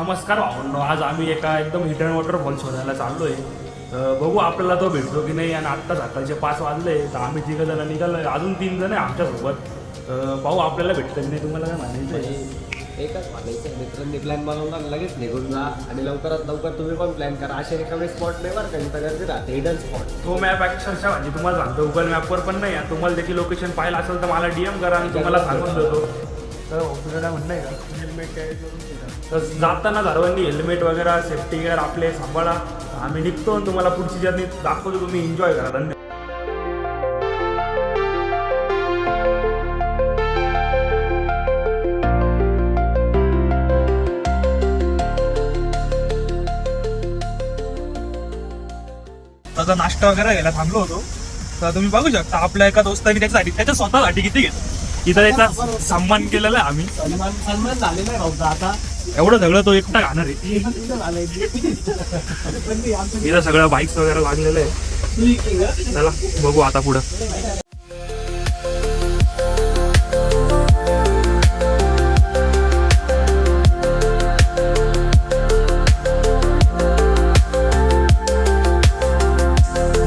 नमस्कार भावंनो, आज आम्ही एका एकदम हिडन वॉटरफॉल शोधायला चाललोय. तर बघू आपल्याला तो भेटतो की नाही. आणि आत्ता सकाळचे 5 वाजले तर आम्ही 3 जण निघालोय, अजून 3 जण आहे आमच्यासोबत. पाहू आपल्याला भेटतं की नाही. तुम्हाला काय म्हणायचं आहे? एकच म्हणायचं, मित्रांनी प्लॅन बनवला लगेच निघून जा आणि लवकरात लवकर तुम्ही पण प्लॅन करा. असे रिकामे स्पॉट नाही बरं का, इथं गर्दी राहते. हिडन स्पॉट तो मॅप अक्षरशः म्हणजे तुम्हाला सांगतो गुगल मॅपवर पण नाही आहे. तुम्हाला त्याची लोकेशन पाहिलं असेल तर मला DM करा आणि तुम्हाला सांगून देतो. तर तुझं काय म्हणणं आहे का? हेल्मेट कॅरी करून तर जाताना सर्वांनी हेल्मेट वगैरे सेफ्टी गेअर आपले सांभाळा. आम्ही निघतो आणि तुम्हाला पुढची जर्नी दाखवतो. तुम्ही एन्जॉय करा. धन्यवाद. त्याचा नाश्ता वगैरे घ्यायला थांबलो होतो. तर तुम्ही बघू शकता आपल्या एका दोस्ताने त्याच्या स्वतःसाठी किती घेतलं. इथं त्याचा सन्मान केलेला आहे आम्ही. सन्मान झालेला आहे भाऊ आता. एवढं सगळं तो एकटा खाणार आहे. इथं सगळं बाईक्स वगैरे लागलेलं आहे. चला बघू आता पुढं.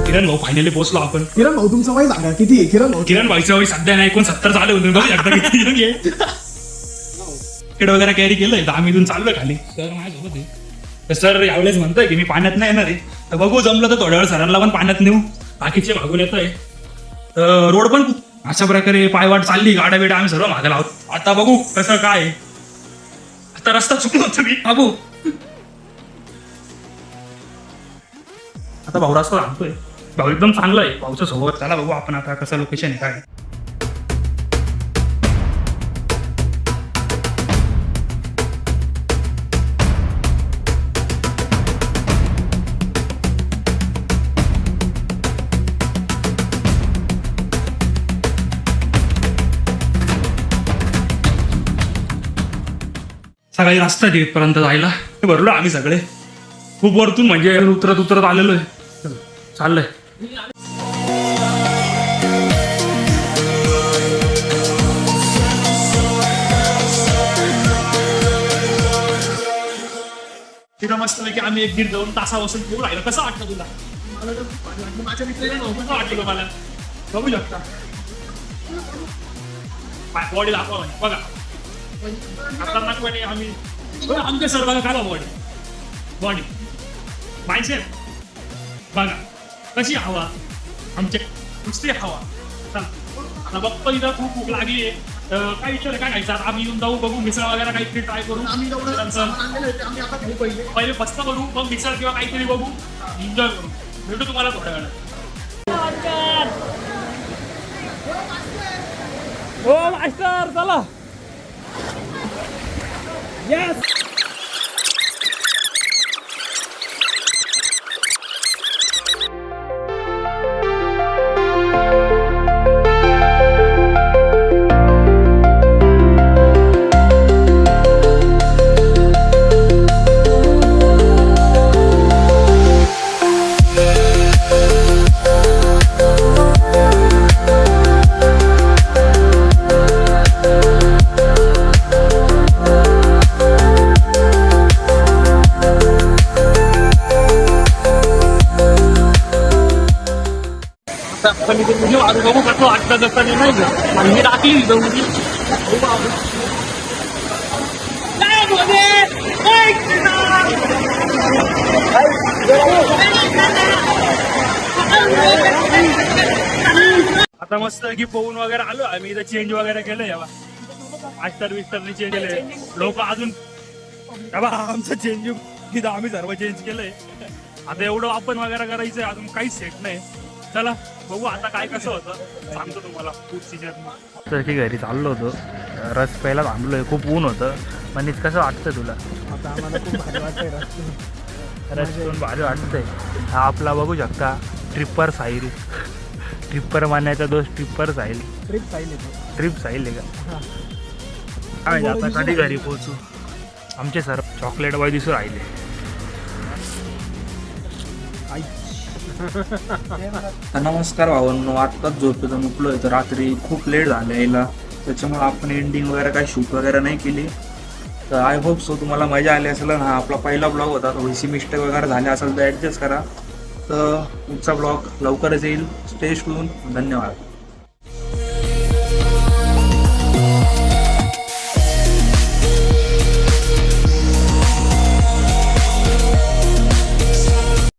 किरण भाऊ फायनली पोहोचलो आपण. किरण भाऊ तुमचं वय सांगा किती आहे किरण भाऊ? किरण भाईचं वय सध्या नाही 69 झाले होते. बघू शकता किती young आहे. किड वगैरे कॅरी केलंय तर आम्ही इथून चाललोय खाली. सर माझ्यासोबत आहे. तर सर यावेळेस म्हणतोय की मी पाण्यात नाही येणार आहे. तर बघू जमलं तर थोड्या वेळ सरांना पण पाण्यात नेऊ. बाकीचे भागून येत आहे. तर रोड पण अशा प्रकारे पायवाट चालली. गाड्या बिड्या आम्ही सर्व मागे लावतो. आता बघू कसं काय आहे. आता रस्ता चुकलो होतो मी बाबू. आता भाऊ रस्ता सांगतोय. भाऊ एकदम चांगला आहे. भाऊच्या सोबत चला बघू आपण आता कसं लोकेशन आहे काय. सकाळी रस्ता आहे तिथपर्यंत जायला. भरलो आम्ही सगळे. खूप वरतून म्हणजे उतरत आलेलो आहे. चाललंय. तिथं मस्त की आम्ही 1-1.5-2 तासापासून खूप राहिलो. कसं वाटतं तुला? माझ्या मित्राला कसं वाटलं मला बघू शकता. बॉडी दाखवा बघा. खतरनाकपणे आम्ही आमच्या सर बघा काय बॉडी माइंडसेट बघा कशी हवा. आमचे नुसते हवा. आता बघतो इथं खूप भूक लागली आहे. काय विचार काय खायचं आम्ही येऊन जाऊ बघू. मिसळ वगैरे काहीतरी ट्राय करू. पहिले बसता करू मग मिसळ किंवा काहीतरी बघू. एन्जॉय करू. भेटू तुम्हाला थोड्या वेळात. हो मास्टर चला. येस. बघू कसं वाटतं जसं नाही का मी टाकली आता मस्त की पोहून वगैरे आलो आम्ही. इथं चेंज वगैरे केलंय. मास्टर चेंज केलंय. लोक अजून आमचं चेंज तिथं आम्ही सर्व चेंज केलंय. आता एवढं आपण वगैरे करायचंय. अजून काहीच सेट नाही. चला बघू आता काय कसं होतं सांगतो तुम्हाला पुढची जर्नी. तर की घरी चाललो होतो. रस प्यायला थांबलोय. खूप ऊन होतं. पण कसं वाटतं तुला? आता आम्हाला खूप भारी वाटतंय रस पिऊन भारी वाटतंय. हा आपला बघू शकता ट्रिप्पर साहिल. ट्रिप्पर मानायचा दोस्त ट्रिप्पर साहिल. ट्रिप साहिल आहे का? काय आता कधी घरी पोहोचू. आमचे सर चॉकलेट बॉय दिसू राहिले. नमस्कार भावांनो, आत्ताच झोपेतून उठलोय तर रात्री खूप लेट झालं यायला, त्याच्यामुळे आपण एंडिंग वगैरे काही शूट वगैरे नाही केली. तर आय होप सो तुम्हाला मजा आली असेल. हा आपला पहिला ब्लॉग होता, थोडीशी मिस्टेक वगैरे झाली असेल तर ॲडजस्ट करा. तर पुढचा ब्लॉग लवकरच येईल. Stay tune. धन्यवाद.